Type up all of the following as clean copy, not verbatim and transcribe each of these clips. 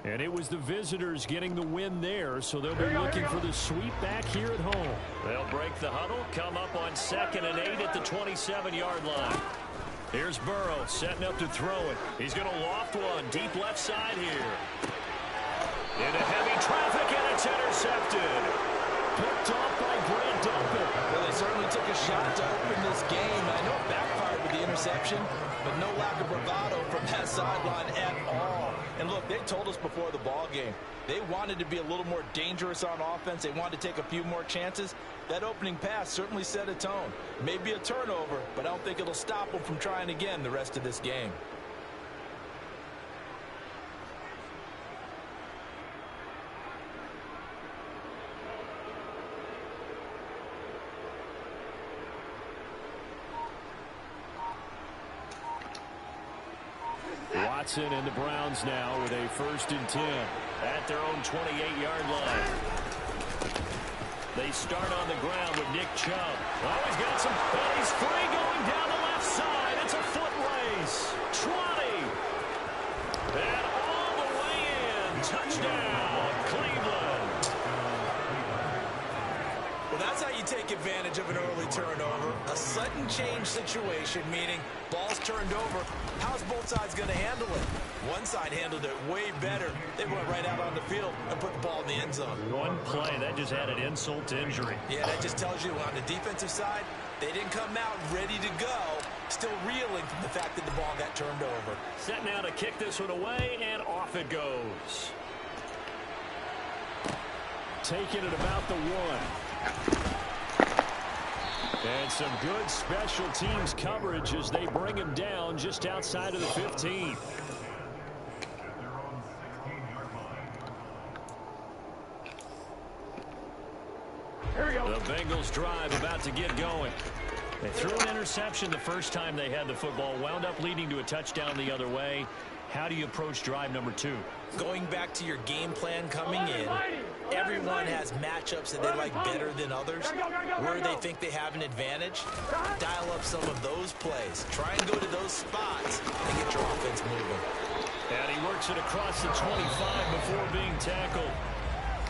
And it was the visitors getting the win there, so they'll be looking for the sweep back here at home. They'll break the huddle, come up on 2nd and 8 at the 27-yard line. Here's Burrow setting up to throw it. He's going to loft one deep left side here. Into heavy traffic, and it's intercepted. Picked off by Grant Delpit. Well, they certainly took a shot to open this game. I know it backfired with the interception, but no lack of bravado from that sideline at all. And look, they told us before the ball game, they wanted to be a little more dangerous on offense. They wanted to take a few more chances. That opening pass certainly set a tone. Maybe a turnover, but I don't think it'll stop them from trying again the rest of this game. Watson and the Browns now with a 1st and 10 at their own 28-yard line. They start on the ground with Nick Chubb. Oh, he's got some, and he's free going down the left side. It's a foot race. 20. And all the way in. Touchdown, Cleveland. Well, that's how you take advantage of an early turnover. A sudden change situation, meaning ball's turned over. How's both sides going to handle it? One side handled it way better. They went right out on the field and put the ball in the end zone. One play, that just added insult to injury. Yeah, that just tells you on the defensive side, they didn't come out ready to go, still reeling from the fact that the ball got turned over. Set now to kick this one away, and off it goes. Taking it about the 1. And some good special teams coverage as they bring him down just outside of the 15. The Bengals drive about to get going. They threw an interception the first time they had the football, wound up leading to a touchdown the other way. How do you approach drive number 2? Going back to your game plan coming in, everyone has matchups that they like better than others. Where they think they have an advantage, dial up some of those plays. Try and go to those spots and get your offense moving. And he works it across the 25 before being tackled.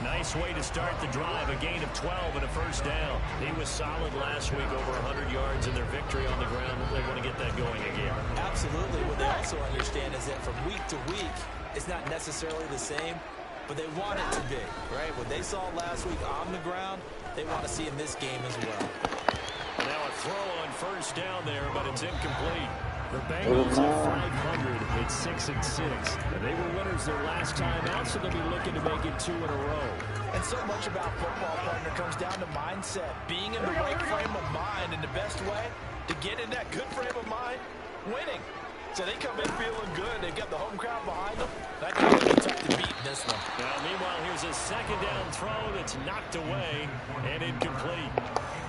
Nice way to start the drive, a gain of 12 and a 1st down. He was solid last week, over 100 yards in their victory on the ground. They want to get that going again. Absolutely. What they also understand is that from week to week, it's not necessarily the same, but they want it to be, right? What they saw last week on the ground, they want to see in this game as well. Now a throw on 1st down there, but it's incomplete. The Bengals at 500 at 6 and 6. And they were winners their last time out, so they'll be looking to make it 2 in a row. And so much about football, partner, comes down to mindset. Being in the right frame of mind, and the best way to get in that good frame of mind, winning. So they come in feeling good. They've got the home crowd behind them. That could be tough to beat in this one. Now, meanwhile, here's a 2nd down throw that's knocked away and incomplete.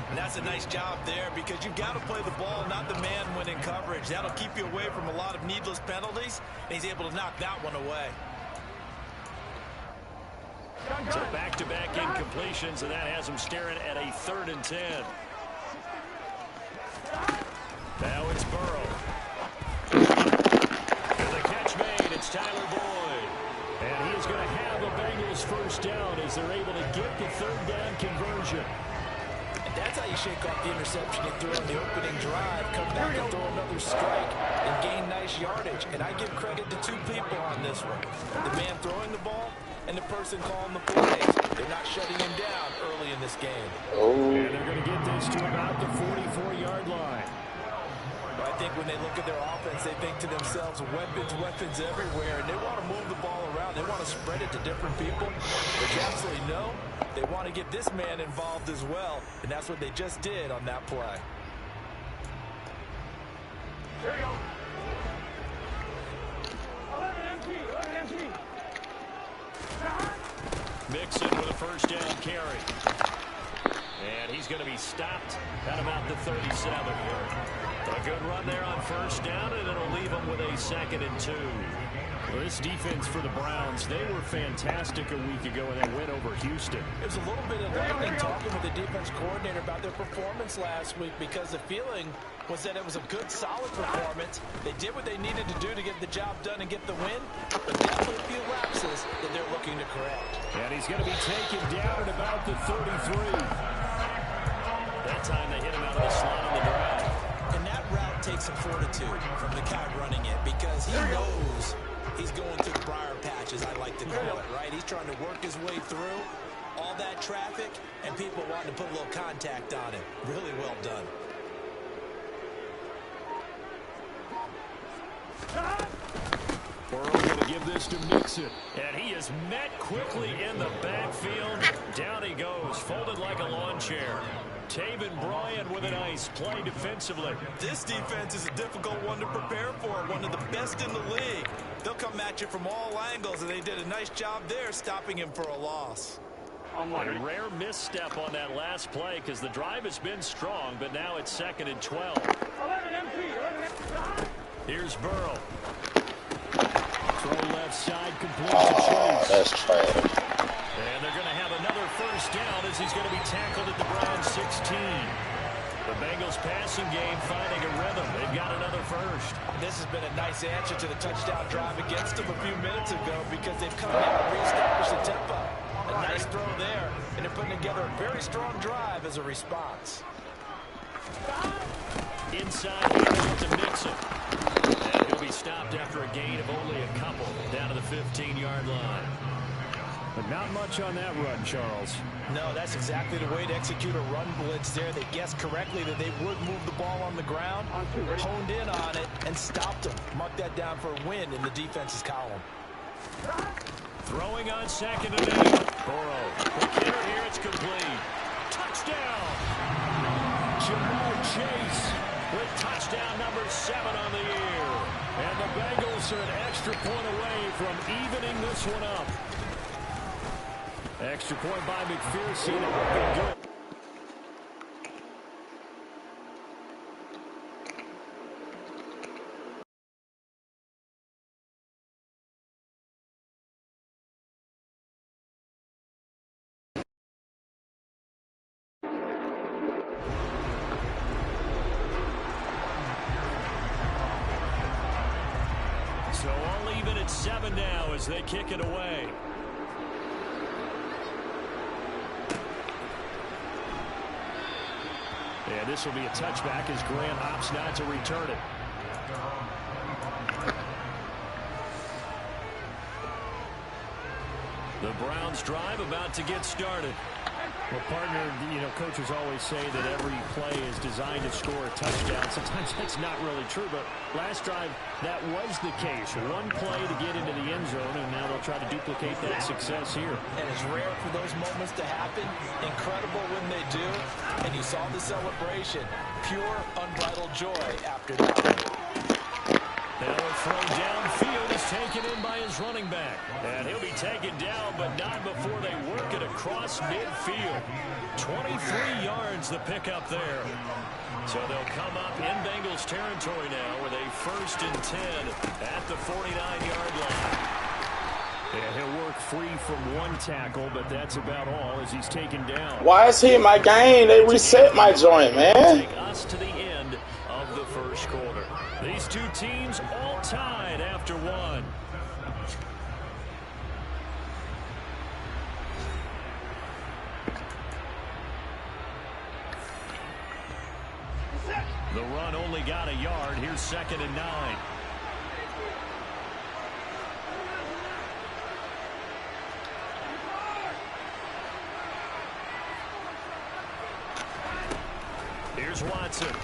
And that's a nice job there because you've got to play the ball, not the man when in coverage. That'll keep you away from a lot of needless penalties, and he's able to knock that one away. So back-to-back incompletions, and that has him staring at a 3rd and 10. Now it's Burrow. And the catch made, it's Tyler Boyd. And he is going to have the Bengals 1st down as they're able to get the 3rd down conversion. That's how you shake off the interception you threw on the opening drive. Come back and throw another strike and gain nice yardage. And I give credit to 2 people on this one. The man throwing the ball and the person calling the plays. They're not shutting him down early in this game. And they're going to get this to about the 44-yard line. But I think when they look at their offense, they think to themselves, weapons everywhere. And they want to move the ball around. They want to spread it to different people. But you absolutely know they want to get this man involved as well. And that's what they just did on that play. There you go. 11 MG. Mixon with a 1st down carry. And he's going to be stopped at about the 37. A good run there on 1st down, and it'll leave him with a 2nd and 2. Well, this defense for the Browns, they were fantastic a week ago in that win over Houston. It was a little bit of lightning talking with the defense coordinator about their performance last week because the feeling was that it was a good, solid performance. They did what they needed to do to get the job done and get the win, but definitely a few lapses looking to correct. And he's going to be taken down at about the 33. That time they hit him out of the slot on the drive. And that route takes some fortitude from the guy running it because he knows he's going through the briar patches, I like to call it, right? He's trying to work his way through all that traffic and people wanting to put a little contact on him. Really well done. Burrow going to give this to Mixon. And he is met quickly in the backfield. Down he goes, folded like a lawn chair. Taven Bryan with a nice play defensively. This defense is a difficult one to prepare for, one of the best in the league. They'll come at you from all angles, and they did a nice job there stopping him for a loss. A rare misstep on that last play because the drive has been strong, but now it's 2nd and 12. Here's Burrow. Throw left side, complete to Chase. That's trash. And they're going to have another first down as he's going to be tackled at the Browns 16. The Bengals passing game finding a rhythm. They've got another first. This has been a nice answer to the touchdown drive against them a few minutes ago because they've come out and reestablished the tempo. A nice throw there, and they're putting together a very strong drive as a response. Inside here to Mixon. And he'll be stopped after a gain of only a couple down to the 15-yard line. But not much on that run, Charles. No, that's exactly the way to execute a run blitz there. They guessed correctly that they would move the ball on the ground, honed in on it, and stopped them. Mark that down for a win in the defense's column. Throwing on 2nd and 8. Burrow. Quick hitter here. It's complete. Touchdown. Jamar Chase with touchdown number 7 on the year. And the Bengals are an extra point away from evening this one up. Extra point by McPherson. It would be good. So all even at 7 now as they kick it away. And this will be a touchback as Graham opts not to return it. The Browns drive about to get started. Well, partner, coaches always say that every play is designed to score a touchdown. Sometimes that's not really true, but last drive, that was the case. One play to get into the end zone, and now they'll try to duplicate that success here. And it's rare for those moments to happen. Incredible when they do. And you saw the celebration. Pure, unbridled joy after that one. Now a throw downfield is taken in by his running back. And he'll be taken down, but not before they work it across midfield. 23 yards the pickup there. So they'll come up in Bengals territory now with a 1st and 10 at the 49-yard line. And he'll work free from one tackle, but that's about all as he's taken down. Why is he in my game? They reset my joint, man. Take us to the end of the first quarter. These two teams all tied after one. The run only got a yard. Here's 2nd and 9. Here's Watson.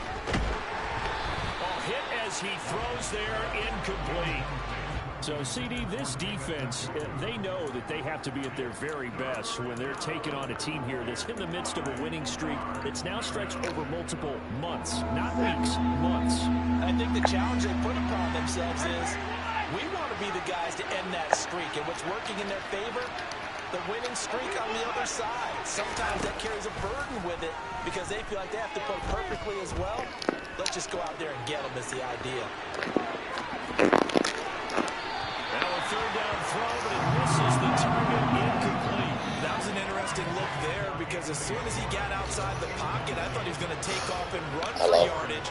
Hit as he throws there, incomplete. So, CD, this defense, they know that they have to be at their very best when they're taking on a team here that's in the midst of a winning streak that's now stretched over multiple months, not weeks, months. I think the challenge they put upon themselves is we want to be the guys to end that streak, and what's working in their favor, the winning streak on the other side. Sometimes that carries a burden with it because they feel like they have to play perfectly as well. Let's just go out there and get them is the idea. Now a 3rd down throw, but it misses the target, incomplete. That was an interesting look there because as soon as he got outside the pocket, I thought he was going to take off and run for yardage.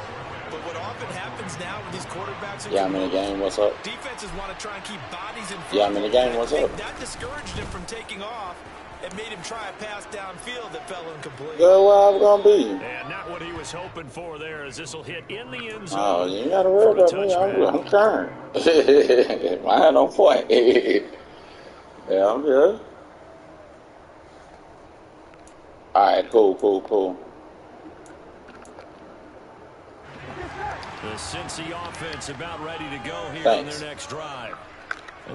But what often happens now with these quarterbacks in in the game, what's up? defenses want to try and keep bodies in front. Yeah, I'm in the game, what's up? That discouraged him from taking off. It made him try a pass downfield that fell incomplete. Good where I'm going to be. And not what he was hoping for there, as this will hit in the end zone. Oh, you ain't got to worry about me. I'm trying. Mine on point. Yeah, I'm good. All right, cool. The Cincy offense about ready to go here on their next drive.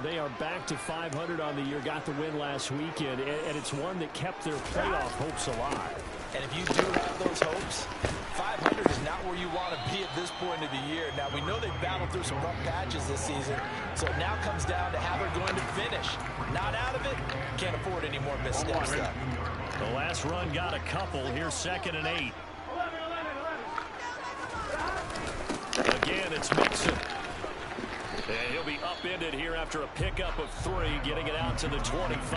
They are back to 500 on the year, got the win last weekend, and it's one that kept their playoff hopes alive. And if you do have those hopes, 500 is not where you want to be at this point of the year. Now, we know they've battled through some rough patches this season, so it now comes down to how they're going to finish. Not out of it, can't afford any more missteps, though. The last run got a couple. Here's 2nd and 8. Again, it's Mixon. And he'll be upended here after a pickup of 3, getting it out to the 25.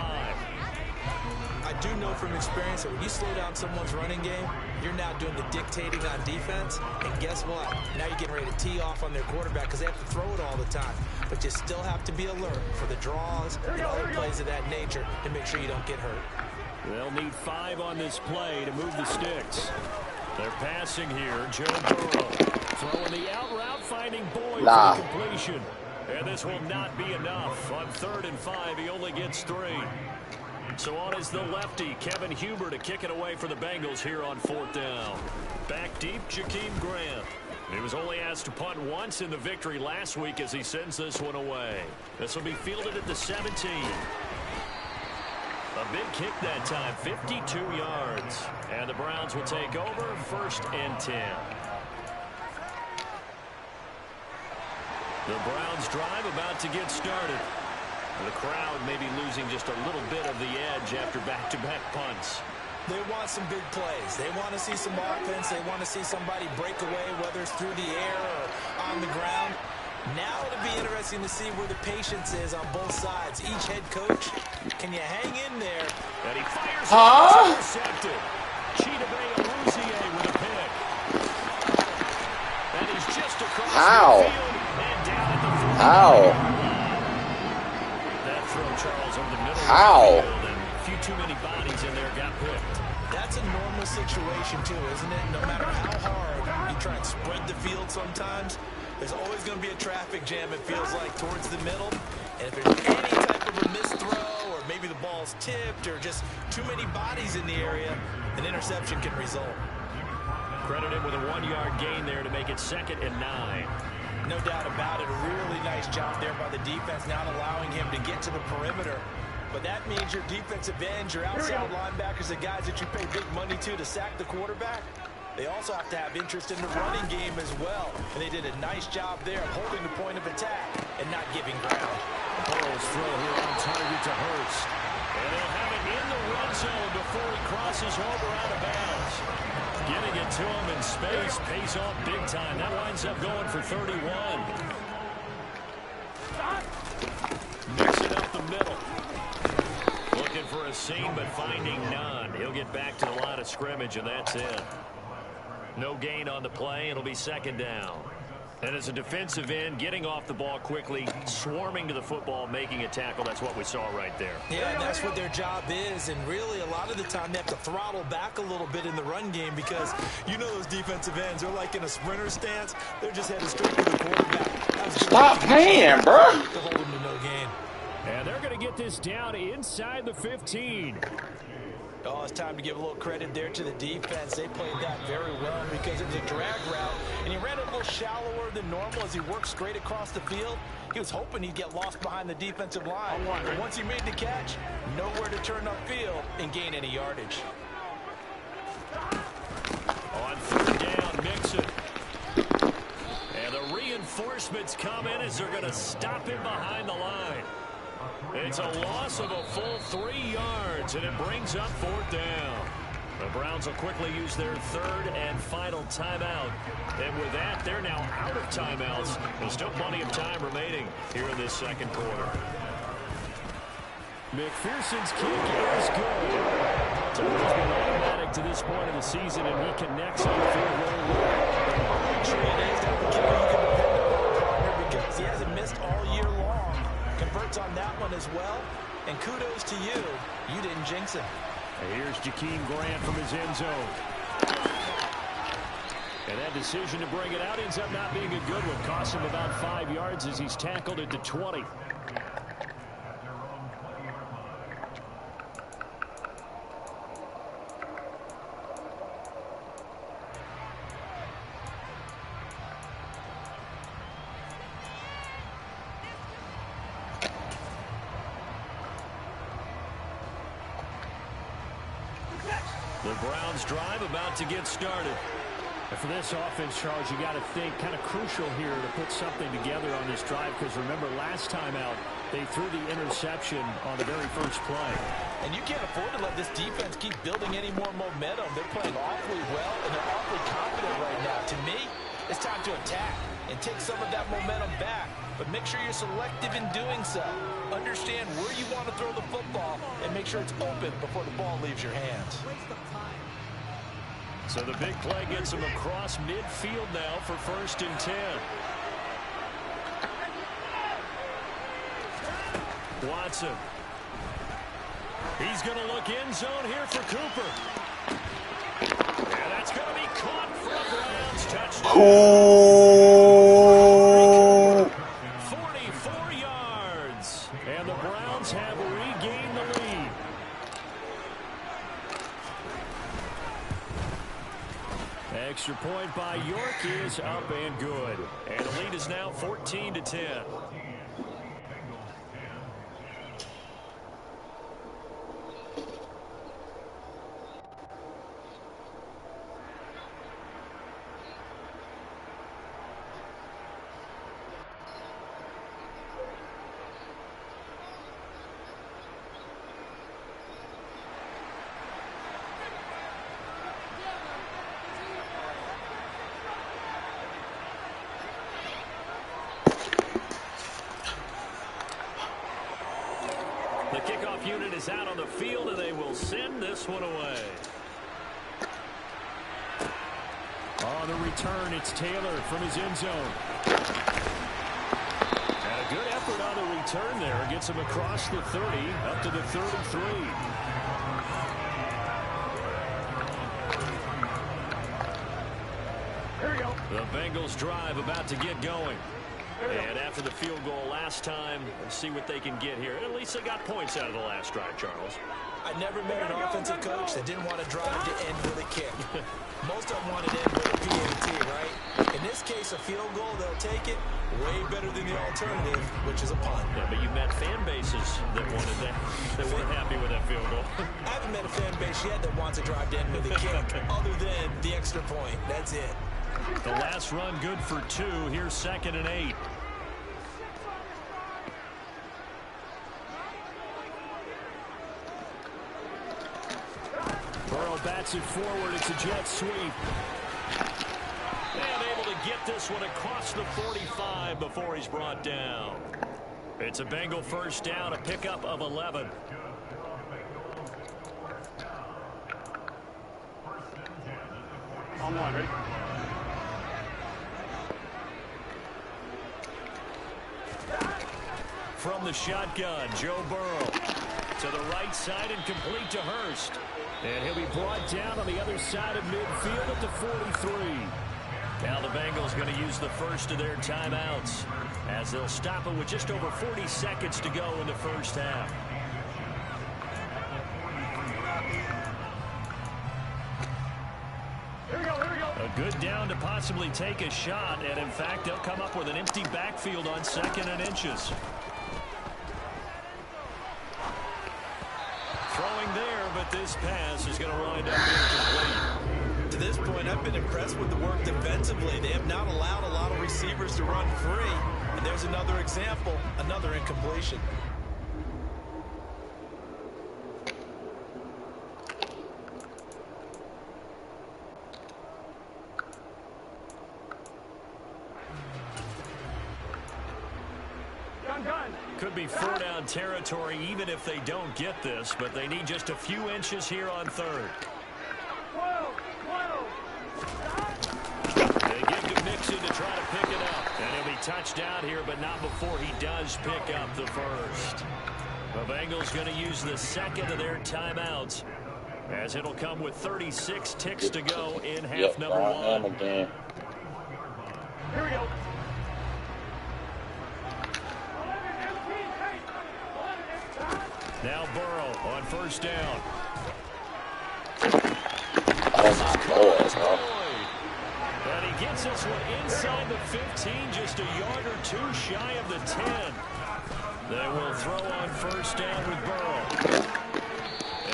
I do know from experience that when you slow down someone's running game, you're now doing the dictating on defense. And guess what? Now you're getting ready to tee off on their quarterback because they have to throw it all the time. But you still have to be alert for the draws and other plays of that nature to make sure you don't get hurt. They'll need 5 on this play to move the sticks. They're passing here. Joe Burrow throwing the out route, finding Boyd for the completion. And this will not be enough. On 3rd and 5, he only gets 3. So on is the lefty, Kevin Huber, to kick it away for the Bengals here on 4th down. Back deep, Jakeem Grant. He was only asked to punt once in the victory last week as he sends this one away. This will be fielded at the 17. A big kick that time, 52 yards. And the Browns will take over, 1st and 10. The Browns drive about to get started. The crowd may be losing just a little bit of the edge after back-to-back punts. They want some big plays. They want to see some offense. They want to see somebody break away, whether it's through the air or on the ground. Now it'll be interesting to see where the patience is on both sides. Each head coach, can you hang in there? And he fires it. Intercepted. Chidobe Awuzie with a pick. And he's just across the field and down at the 40. That throw, Charles, over the middle of the field, and a few too many bodies in there got picked. That's a normal situation too, isn't it? No matter how hard you try and spread the field sometimes, there's always going to be a traffic jam, it feels like, towards the middle. And if there's any type of a missed throw, or maybe the ball's tipped, or just too many bodies in the area, an interception can result. Credited with a 1-yard gain there to make it 2nd and 9. No doubt about it. A really nice job there by the defense, not allowing him to get to the perimeter. But that means your defensive ends, your outside linebackers, the guys that you pay big money to sack the quarterback, they also have to have interest in the running game as well. And they did a nice job there of holding the point of attack and not giving ground. Burrow's throw here on target to Hurts. And they'll have it in the red zone before he crosses over out of bounds. Getting it to him in space pays off big time. That winds up going for 31. Mix it up the middle. Looking for a seam, but finding none. He'll get back to the line of scrimmage, and that's it. No gain on the play. It'll be 2nd down. And as a defensive end, getting off the ball quickly, swarming to the football, making a tackle, that's what we saw right there. Yeah, and that's what their job is. And really, a lot of the time, they have to throttle back a little bit in the run game because you know those defensive ends, they're like in a sprinter stance. They're just headed straight to the quarterback. Stop paying, bro. To hold them to no gain. And they're going to get this down inside the 15. Oh, it's time to give a little credit there to the defense. They played that very well because it was a drag route, and he ran it a little shallower than normal as he worked straight across the field. He was hoping he'd get lost behind the defensive line. But once he made the catch, nowhere to turn upfield and gain any yardage. On 3rd down, Mixon. And the reinforcements come in as they're going to stop him behind the line. It's a loss of a full 3 yards, and it brings up 4th down. The Browns will quickly use their 3rd and final timeout. And with that, they're now out of timeouts. There's still plenty of time remaining here in this 2nd quarter. McPherson's kick is good. It's always been automatic to this point of the season, and he connects on the field goal. Sure it is. That's the kicker you can depend upon, partner, because he hasn't missed all year long. Converts on that one as well. And kudos to you. You didn't jinx him. Here's Jakeem Grant from his end zone. And that decision to bring it out ends up not being a good one. Costs him about 5 yards as he's tackled at the 20. The Browns drive about to get started. And for this offense, Charles, you got to think kind of crucial here to put something together on this drive, because remember last time out they threw the interception on the very first play. And you can't afford to let this defense keep building any more momentum. They're playing awfully well, and they're awfully confident right now. To me, it's time to attack and take some of that momentum back. But make sure you're selective in doing so. Understand where you want to throw the football and make sure it's open before the ball leaves your hands. So the big play gets him across midfield now for 1st and 10. Watson. He's going to look end zone here for Cooper. And that's going to be caught for a Browns touchdown. 44 yards. And the Browns have regained the lead. Extra point by York is up and good. And the lead is now 14-10. The kickoff unit is out on the field, and they will send this one away. On the return, it's Taylor from his end zone. And a good effort on the return there. Gets him across the 30, up to the 33. Here we go. The Bengals drive about to get going. And after the field goal last time, let's see what they can get here. At least they got points out of the last drive, Charles. I never met an offensive coach that didn't want to drive to end with a kick. Most of them wanted to end with a PAT, right? In this case, a field goal, they'll take it. Way better than the alternative, which is a punt. Yeah, but you've met fan bases that wanted that. They weren't happy with that field goal. I haven't met a fan base yet that wants a drive to end with a kick, other than the extra point. That's it. The last run good for 2. Here's 2nd and 8. Burrow bats it forward. It's a jet sweep. And able to get this one across the 45 before he's brought down. It's a Bengal first down, a pickup of 11. On one, ready? From the shotgun, Joe Burrow to the right side and complete to Hurst. And he'll be brought down on the other side of midfield at the 43. Now the Bengals going to use the first of their timeouts as they'll stop it with just over 40 seconds to go in the first half. Here we go, here we go. A good down to possibly take a shot, and in fact, they'll come up with an empty backfield on 2nd and inches. Throwing there, but this pass is going to wind up incomplete. To this point, I've been impressed with the work defensively. They have not allowed a lot of receivers to run free. And there's another example, another incompletion. Could be 4-down territory even if they don't get this, but they need just a few inches here on 3rd. They get try to pick it up. And he'll be touched out here, but not before he does pick up the first. The Bengals going to use the second of their timeouts, as it'll come with 36 ticks to go in half number one. Here we go. Now Burrow on first down. Oh, my Lord, bro. And he gets this one inside the 15, just a yard or two shy of the 10. They will throw on first down with Burrow.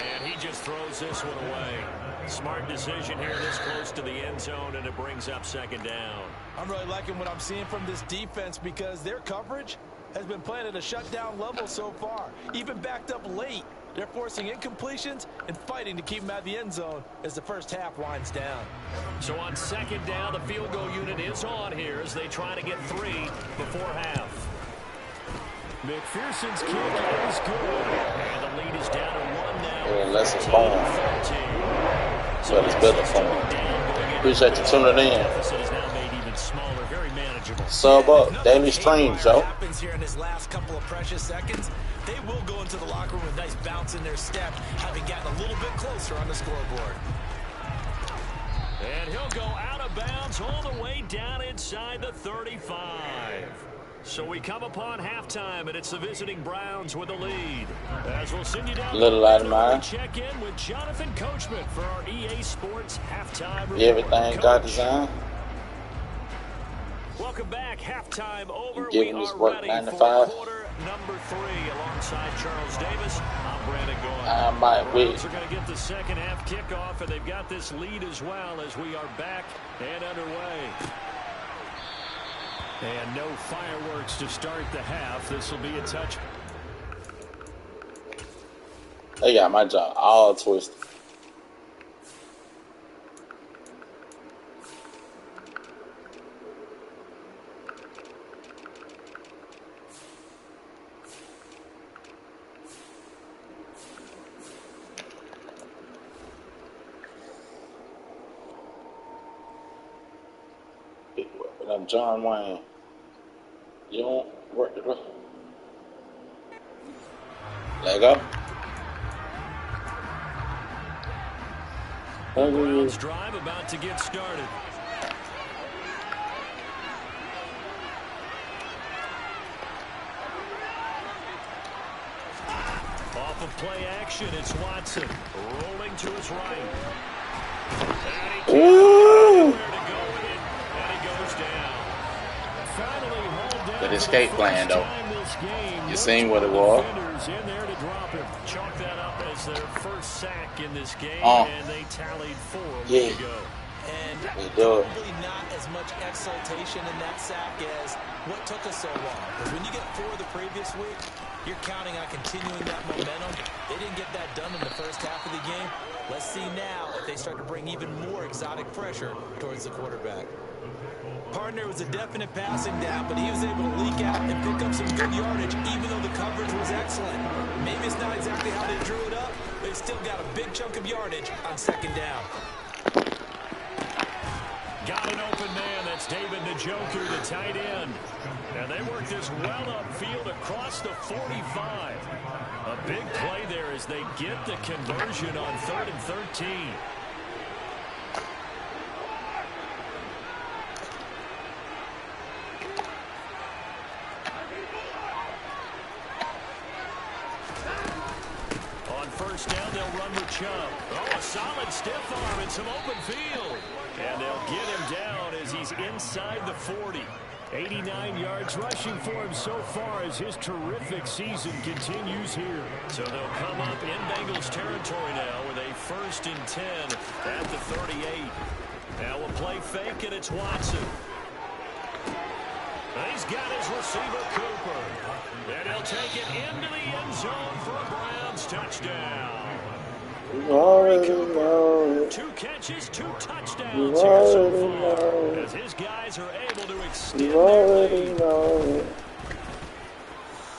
And he just throws this one away. Smart decision here this close to the end zone, and it brings up second down. I'm really liking what I'm seeing from this defense because their coverage has been playing at a shutdown level so far. Even backed up late, they're forcing incompletions and fighting to keep them out of the end zone as the first half winds down. So on second down, the field goal unit is on here as they try to get 3 before half. McPherson's kick is good, and the lead is down to 1 now. Yeah, unless it's bone. So it's better for me. Appreciate you tuning in. Sub up, daily stream, Joe. Happens here in his last couple of precious seconds. They will go into the locker room with a nice bounce in their step, having gotten a little bit closer on the scoreboard. And he'll go out of bounds all the way down inside the 35. So we come upon halftime, and it's the visiting Browns with the lead. As we'll send you down. Little light of mine. Check in with Jonathan Coachman for our EA Sports halftime report. Everything got designed. Welcome back. Halftime over. Giving We this are work ready 9 to for 5. quarter number 3 alongside Charles Davis. I'm Brandon Goyle. I might wait. Browns are going to get the second half kickoff, and they've got this lead as well as we are back and underway. And no fireworks to start the half. This will be a touch. They got my jaw all twisted. I'm John Wayne. You don't work the road. Let go. The Browns drive about to get started. Off of play action, it's Watson rolling to his right. And he can't know where to go with it, and he goes down. Finally hauled down. Good escape plan, though. You seen what it was. In there to drop him. Chalk that up as their first sack in this game, and they tallied 4 to go. And probably not as much exultation in that sack as what took us so long. Because when you get 4 the previous week, you're counting on continuing that momentum. They didn't get that done in the first half of the game. Let's see now if they start to bring even more exotic pressure towards the quarterback. Partner was a definite passing down, but he was able to leak out and pick up some good yardage, even though the coverage was excellent. Maybe it's not exactly how they drew it up, but they still got a big chunk of yardage on second down. Got an open man. That's David Njoku, the tight end. And they work this well upfield across the 45. A big play there as they get the conversion on 3rd and 13. On first down, they'll run with Chubb. Oh, a solid stiff arm and some open field. And they'll get him down as he's inside the 40. 89 yards rushing for him so far as his terrific season continues here. So they'll come up in Bengals territory now with a 1st and 10 at the 38. Now we'll play fake, and it's Watson. And he's got his receiver, Cooper. And he'll take it into the end zone for a Browns touchdown. Cooper, 2 catches, 2 touchdowns here so far, as his guys are able to extend their lead.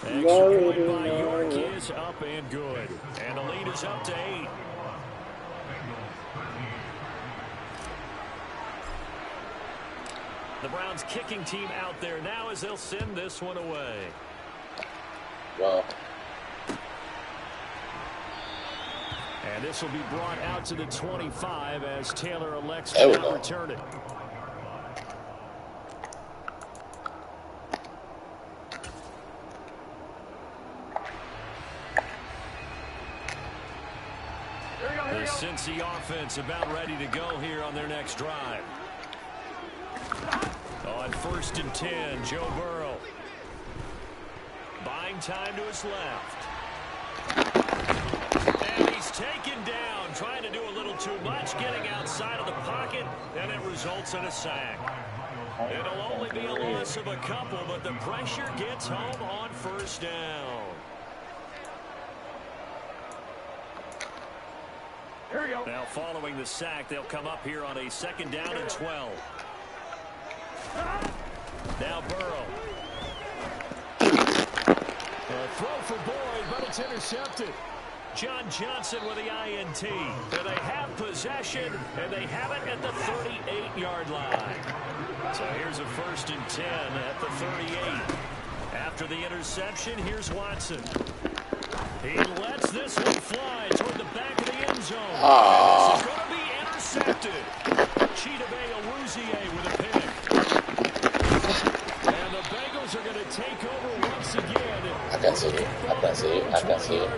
Extra point by York is up and good, and the lead is up to 8. The Browns kicking team out there now as they'll send this one away. Well. And this will be brought out to the 25 as Taylor elects to not return it. The Cincy offense about ready to go here on their next drive. On 1st and 10, Joe Burrow. Buying time to his left. And he's taken down, trying to do a little too much, getting outside of the pocket, and it results in a sack. It'll only be a loss of a couple, but the pressure gets home on 1st down. Here we go. Now following the sack, they'll come up here on a 2nd down and 12. Now Burrow. A throw for Boyd, but it's intercepted. John Johnson with the INT. And they have possession, and they have it at the 38-yard line. So here's a 1st and 10 at the 38. After the interception, here's Watson. He lets this one fly toward the back of the end zone. This is going to be intercepted. Chidobe Awuzie with a pick. And the Bengals are going to take over once again. I can see it. I can see it. I can see it.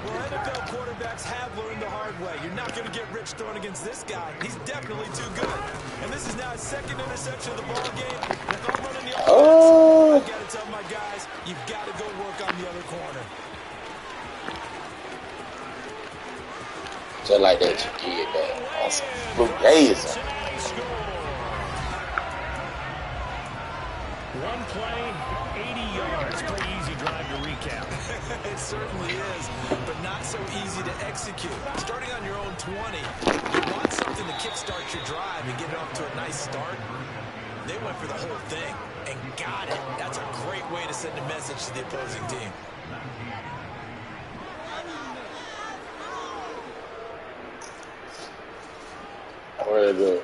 Well, NFL quarterbacks have learned the hard way. You're not going to get rich throwing against this guy. He's definitely too good. And this is now his 2nd interception of the ball game. If I'm running the offense, I've got to tell my guys, you've got to go work on the other corner. Just like that, you did that. Awesome. Amazing. One play, 80 yards. Pretty easy drive to recap. It certainly is, but not so easy to execute. Starting on your own 20, you want something to kickstart your drive and get it off to a nice start. They went for the whole thing and got it. That's a great way to send a message to the opposing team. Very good.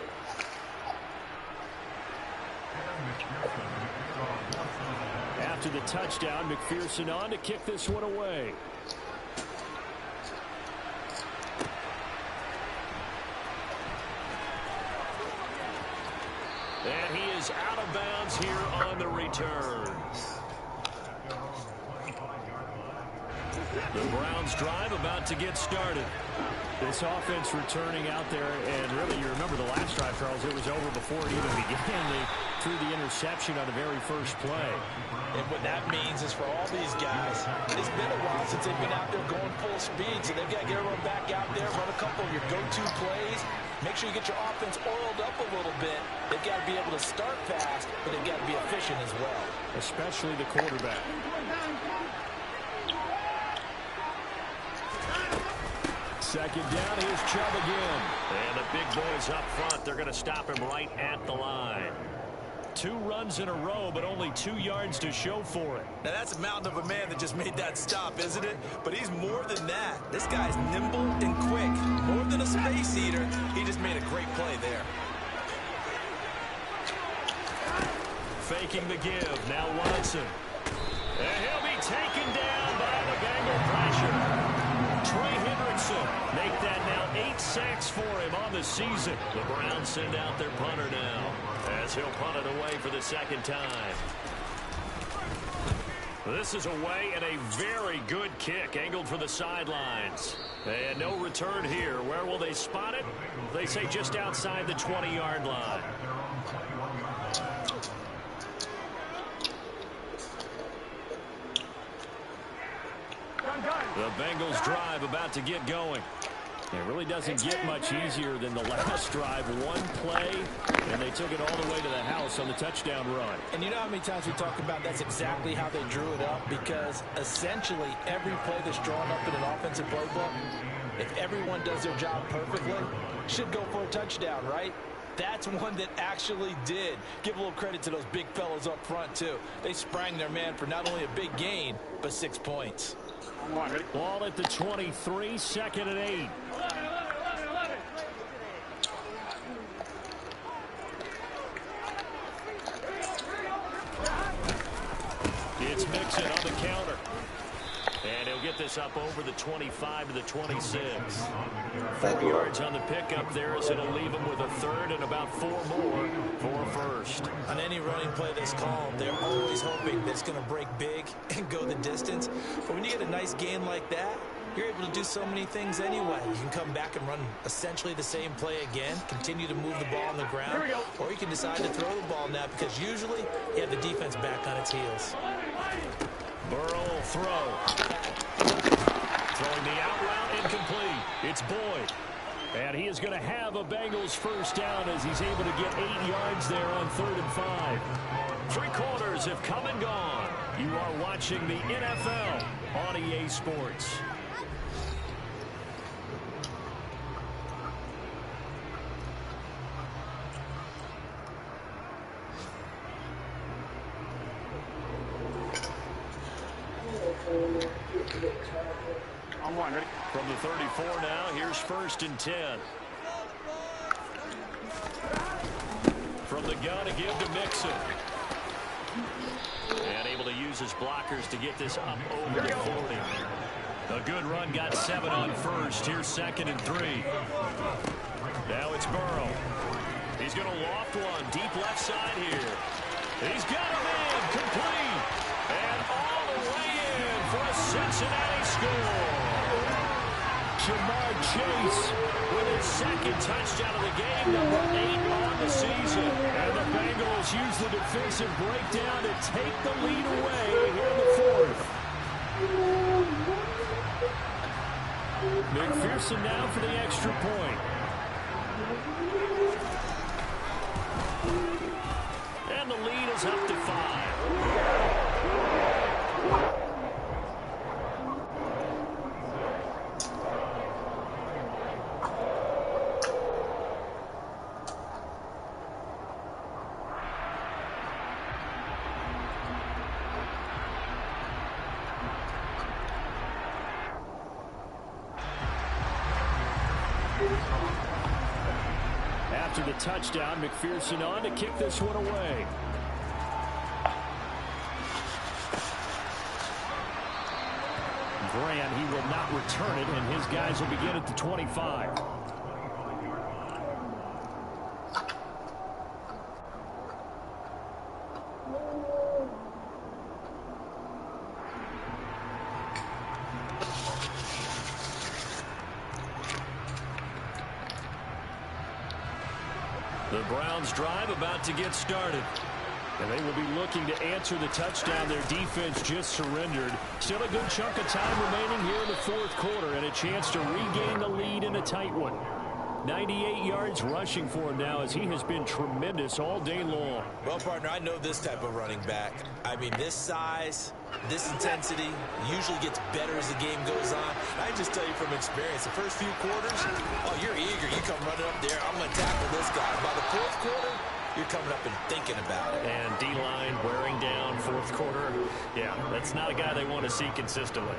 After the touchdown, McPherson on to kick this one away. And he is out of bounds here on the return. The Browns drive about to get started. This offense returning out there, and really you remember the last drive, Charles, it was over before it even began. They threw the interception on the very first play. And what that means is for all these guys, it's been a while since they've been out there going full speed, so they've got to get everyone back out there, run a couple of your go-to plays, make sure you get your offense oiled up a little bit. They've got to be able to start fast, but they've got to be efficient as well. Especially the quarterback. Second down, here's Chubb again. And the big boys up front, they're going to stop him right at the line. 2 runs in a row, but only 2 yards to show for it. Now that's a mountain of a man that just made that stop, isn't it? But he's more than that. This guy's nimble and quick. More than a space eater, he just made a great play there. Faking the give, now Watson. And he'll be taken down by the Bengal pressure. Trey Hendrickson make that now 8 sacks for him on the season. The Browns send out their punter now as he'll punt it away for the 2nd time. This is away and a very good kick angled for the sidelines. And no return here. Where will they spot it? They say just outside the 20-yard line. The Bengals drive about to get going. It really doesn't get much easier than the last drive. 1 play, and they took it all the way to the house on the touchdown run. And you know how many times we talk about that's exactly how they drew it up? Because essentially every play that's drawn up in an offensive playbook, if everyone does their job perfectly, should go for a touchdown, right? That's one that actually did. Give a little credit to those big fellows up front, too. They sprang their man for not only a big gain, but 6 points. Ball at the 23, 2nd and 8. this up over the 25 to the 26. Thank 4 you. yards on the pickup there as it'll leave them with a third and about 4 more for first. On any running play that's called, they're always hoping that it's going to break big and go the distance. But when you get a nice gain like that, you're able to do so many things anyway. You can come back and run essentially the same play again, continue to move the ball on the ground, or you can decide to throw the ball now because usually you have the defense back on its heels. Burrow will throw. Throwing the out route incomplete. It's Boyd. And he is going to have a Bengals first down as he's able to get 8 yards there on 3rd and 5. 3 quarters have come and gone. You are watching the NFL on EA Sports. From the 34 now, here's 1st and 10. From the gun, a give to Mixon. And able to use his blockers to get this up over the 40. A good run, got 7 on 1st. Here's 2nd and 3. Now it's Burrow. He's going to loft one, deep left side here. He's got a man, complete. And all the way in for a Cincinnati score. Jamar Chase with his 2nd touchdown of the game, number 8 on the season. And the Bengals use the defensive breakdown to take the lead away here in the 4th. McPherson now for the extra point. And the lead is up to 5. After the touchdown, McPherson on to kick this one away. Grant, he will not return it, and his guys will begin at the 25. The Browns drive about to get started. And they will be looking to answer the touchdown their defense just surrendered. Still a good chunk of time remaining here in the 4th quarter and a chance to regain the lead in a tight one. 98 yards rushing for him now as he has been tremendous all day long. Well, partner, I know this type of running back. I mean, this size, this intensity usually gets better as the game goes on. I just tell you from experience, the first few quarters, oh, you're eager. You come running up there, I'm going to tackle this guy. By the 4th quarter, you're coming up and thinking about it. And D-line wearing down 4th quarter. Yeah, that's not a guy they want to see consistently.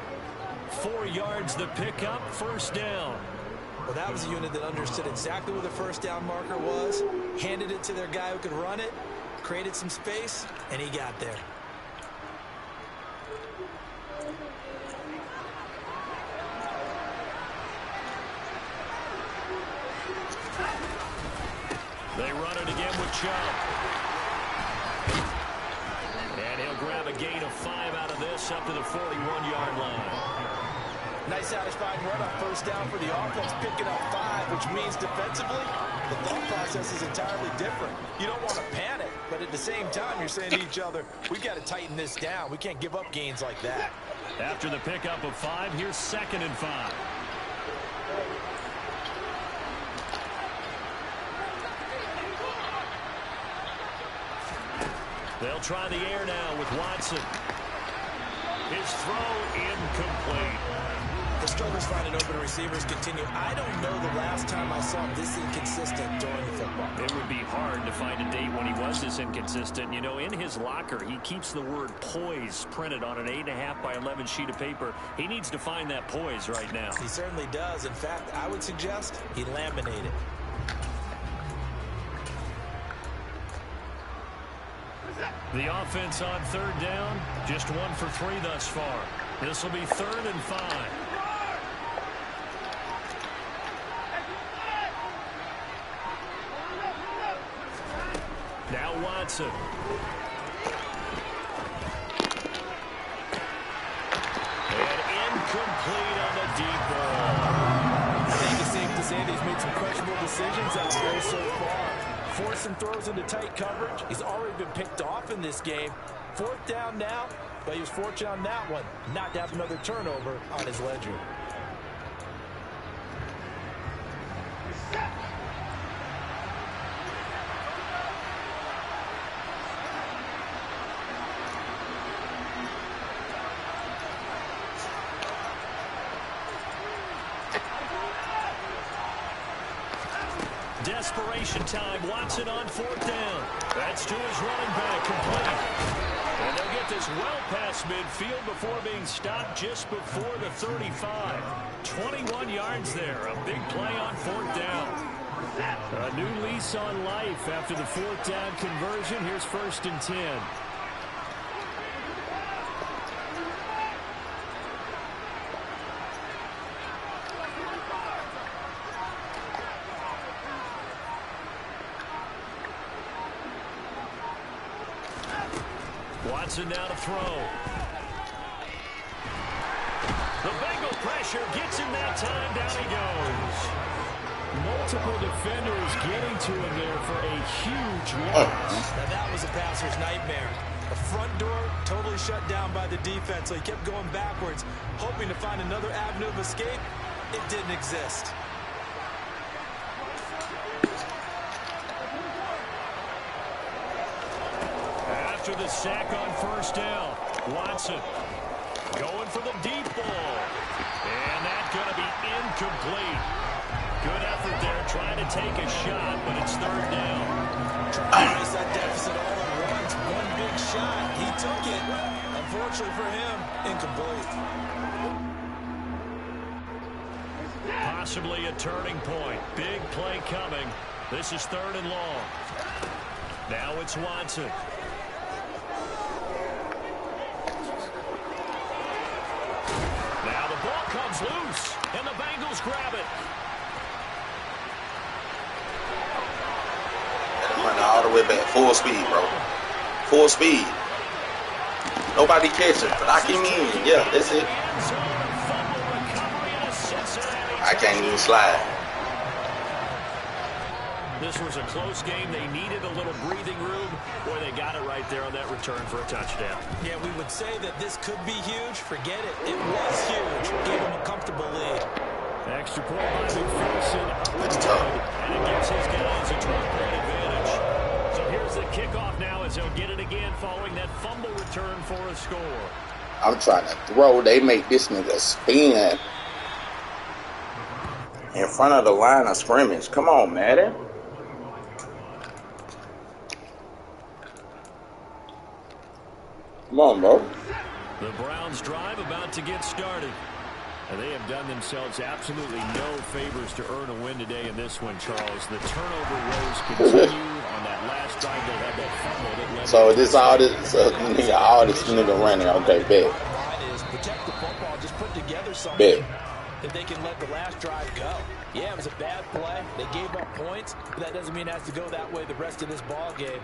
4 yards the pickup, first down. Well, that was a unit that understood exactly where the first down marker was, handed it to their guy who could run it, created some space, and he got there. They run it again with Chubb. And he'll grab a gain of 5 out of this up to the 41-yard line. Nice satisfying run on first down for the offense, picking up 5, which means defensively, the thought process is entirely different. You don't want to panic, but at the same time, you're saying to each other, we've got to tighten this down. We can't give up gains like that. After the pickup of 5, here's 2nd and 5. They'll try the air now with Watson. His throw incomplete. The struggles finding open receivers continue. I don't know the last time I saw him this inconsistent during the football. It would be hard to find a date when he was this inconsistent. You know, in his locker, he keeps the word poise printed on an 8.5 by 11 sheet of paper. He needs to find that poise right now. He certainly does. In fact, I would suggest he laminate it. The offense on 3rd down, just 1 for 3 thus far. This will be 3rd and 5. Now Watson. And incomplete on the deep ball. I think it's safe to say that he's made some questionable decisions out there so far. Forcing throws into tight coverage. He's already been picked off in this game. 4th down now, but he was fortunate on that one not to have another turnover on his ledger. Desperation time. Watson on 4th down. That's to his running back, complete. And they'll get this well past midfield before being stopped just before the 35. 21 yards there. A big play on 4th down. A new lease on life after the 4th down conversion. Here's 1st and 10. Watson now to throw. The Bengal pressure gets him that time. Down he goes. Multiple defenders getting to him there for a huge loss. Now that was a passer's nightmare. The front door totally shut down by the defense, so he kept going backwards, hoping to find another avenue of escape. It didn't exist. After the sack on 1st down, Watson going for the deep ball. And that's going to be incomplete. Good effort there trying to take a shot, but it's 3rd down. Trying to erase that deficit all at once. One big shot. He took it. Unfortunately for him, incomplete. Possibly a turning point. Big play coming. This is 3rd and long. Now it's Watson. Now the ball comes loose, and the Bengals grab it. Running all the way back. Full speed, bro. Full speed. Nobody catching, but I can in. Yeah, that's it. I can't even slide. This was a close game. They needed a little breathing room. Boy, they got it right there on that return for a touchdown. Yeah, we would say that this could be huge. Forget it. It was huge. Gave them a comfortable lead. Extra point by McPherson. That's tough. And it gives his guys a 12-point advantage. So here's the kickoff now as they'll get it again following that fumble return for a score. I'm trying to throw. They make this nigga spin in front of the line of scrimmage. Come on, Madden. Come on, bro. The Browns drive about to get started. And they have done themselves absolutely no favors to earn a win today in this one, Charles. The turnover woes continue on that last drive. They had that fumble that led So this all this nigga running. Okay, bet. Is protect the football, just put together something Bet. that they can let the last drive go. Yeah, it was a bad play. They gave up points, but that doesn't mean it has to go that way the rest of this ball game.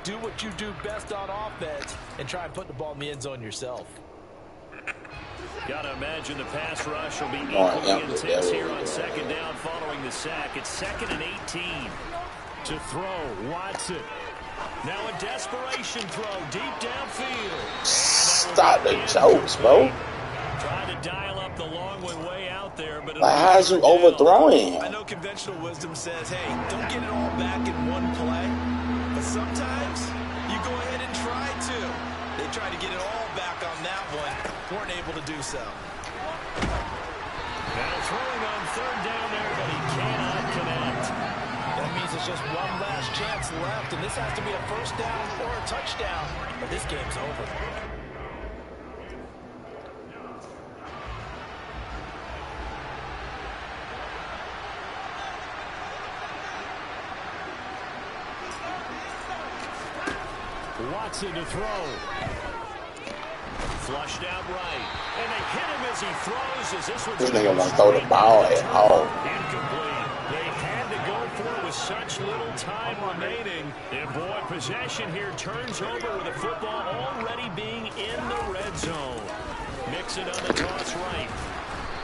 Do what you do best on offense and try and put the ball in the end zone yourself. Got to imagine the pass rush will be equally intense here on 2nd down following the sack. It's 2nd and 18. To throw, Watson. Now a desperation throw deep downfield. Stop the jokes, bro. Trying to dial up the long way out there, but like, how's you overthrowing him? I know conventional wisdom says, hey, don't get it all back in one play. But sometimes you go ahead and try to. They tried to get it all back on that one. Weren't able to do so. Now throwing on 3rd down there, but he cannot connect. That means it's just one last chance left, and this has to be a 1st down or a touchdown, or this game's over. Watson to throw. Flushed out right. And they hit him as he throws. As this nigga want to throw the ball at all. Incomplete. They had to go for it with such little time remaining. And boy, possession here turns over with the football already being in the red zone. Mixon on the toss right.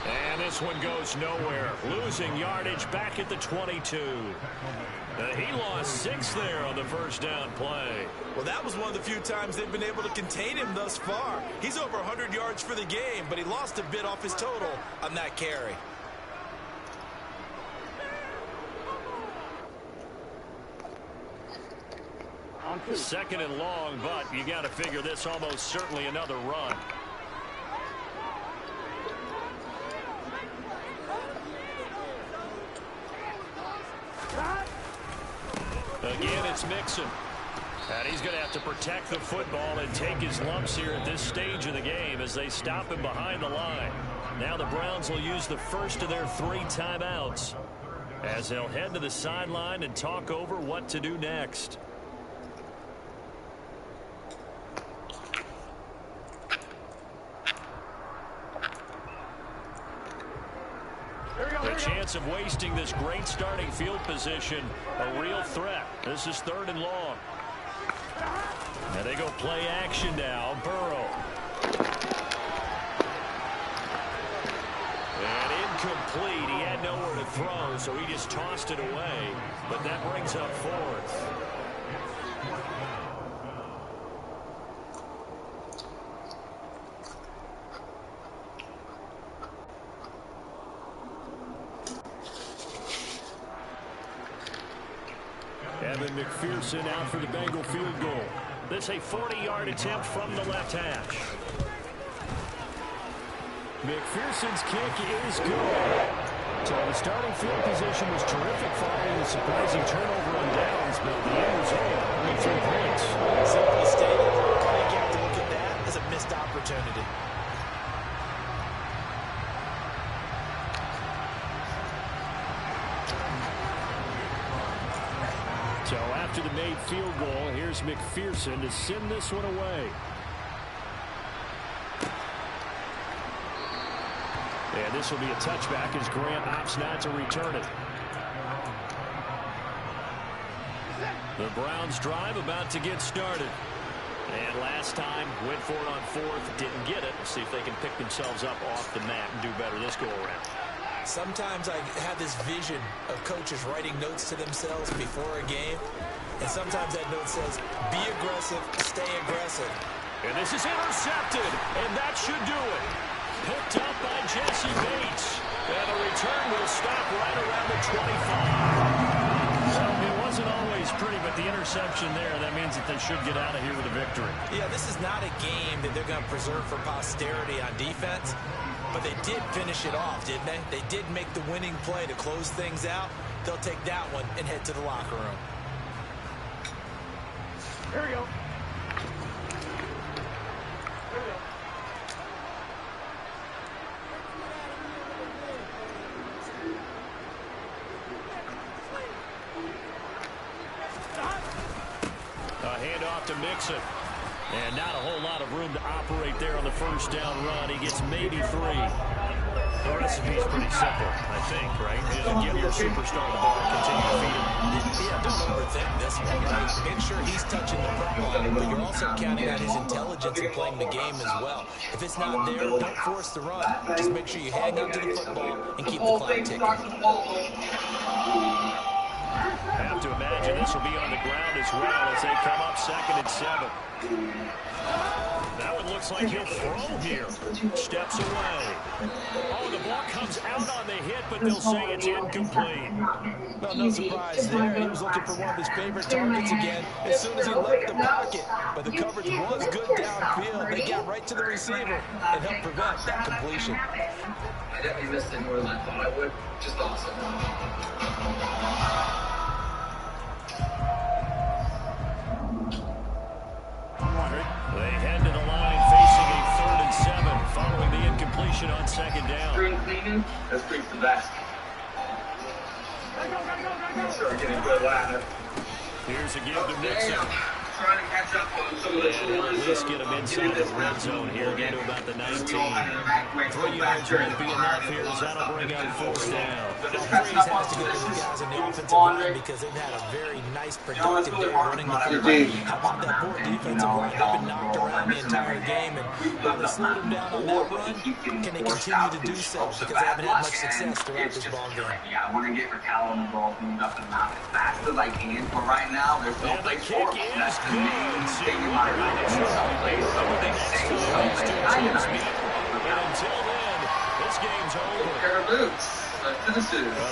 And this one goes nowhere. Losing yardage back at the 22. He lost 6 there on the first down play. Well, that was one of the few times they've been able to contain him thus far. He's over 100 yards for the game, but he lost a bit off his total on that carry. Second and long, but you got to figure this almost certainly another run. Again, it's Mixon. And he's going to have to protect the football and take his lumps here at this stage of the game as they stop him behind the line. Now the Browns will use the first of their 3 timeouts as they'll head to the sideline and talk over what to do next. The chance of wasting this great starting field position, a real threat. This is 3rd and long. And they go play action now. Burrow. And incomplete. He had nowhere to throw, so he just tossed it away. But that brings up 4th. Evan McPherson out for the Bengal field goal. This a 40-yard attempt from the left hash. McPherson's kick is good. So the starting field position was terrific following the surprising turnover on downs, but the end result, only 3 points. Simply stated, I think you have to look at that as a missed opportunity. So after the made field goal, here's McPherson to send this one away. And this will be a touchback as Grant opts not to return it. The Browns drive about to get started. And last time, went for it on 4th, didn't get it. We'll see if they can pick themselves up off the mat and do better this go-around. Sometimes I have this vision of coaches writing notes to themselves before a game. And sometimes that note says, be aggressive, stay aggressive. And this is intercepted, and that should do it. Picked up by Jesse Bates. And the return will stop right around the 25. So it wasn't always pretty, but the interception there, that means that they should get out of here with a victory. Yeah, this is not a game that they're going to preserve for posterity on defense. But they did finish it off, didn't they? They did make the winning play to close things out. They'll take that one and head to the locker room. Here we go. A handoff to Mixon. And not a whole lot of room to operate there on the first down run. He gets maybe 3. The recipe's pretty simple, I think, right? Just give your superstar the ball and continue to feed him. Yeah, don't overthink this one, right? Make sure he's touching the front line, but you're also counting on his intelligence in playing the game as well. If it's not there, don't force the run. Just make sure you hang on to the football and keep the clock ticking. I have to imagine this will be on the ground as well as they come up 2nd and 7. That one looks like he'll throw here. Steps away. Oh, the ball comes out on the hit, but they'll say it's incomplete. Well, no surprise there. He was looking for one of his favorite targets again as soon as he left the pocket. But the coverage was good downfield. They got right to the receiver and helped prevent that completion. I definitely missed it more than I thought I would. Just awesome. They head to the line facing a 3rd and 7 following the incompletion on 2nd down. Spring cleaning, let's bring the best. Start getting good ladder. Here's a give to Mixon. trying to catch up on some of the And at least get them inside the red zone here. Get to about the 19. 3 yards won't be enough here as that'll bring up 4th down. Praise has to go to the guys in the offensive line because they've had a very nice, productive day running the football. How about that poor defensive line? They've been knocked around the entire game, and while they slowed them down on that run, can they continue to do so? Because they haven't had much success throughout this ball game. Yeah, I want to get for Callum involved and up and out as fast as I can. But right now, there's no place for him. That's to me. Taking my right to someplace, something, say something. And until then, this game's over. Pair of boots. Well,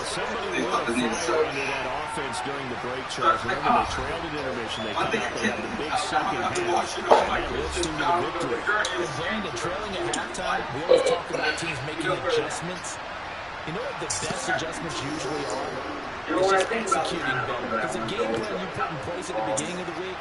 somebody would have fired under that offense during the break, Charles. Remember, they trailed at intermission. They come out, they have the big second half. That lifts them to the victory. And Brandon, trailing at halftime, we always talk about teams making adjustments. You know what the best adjustments usually are? It's just executing better. Because the game plan you put in place at the beginning of the week,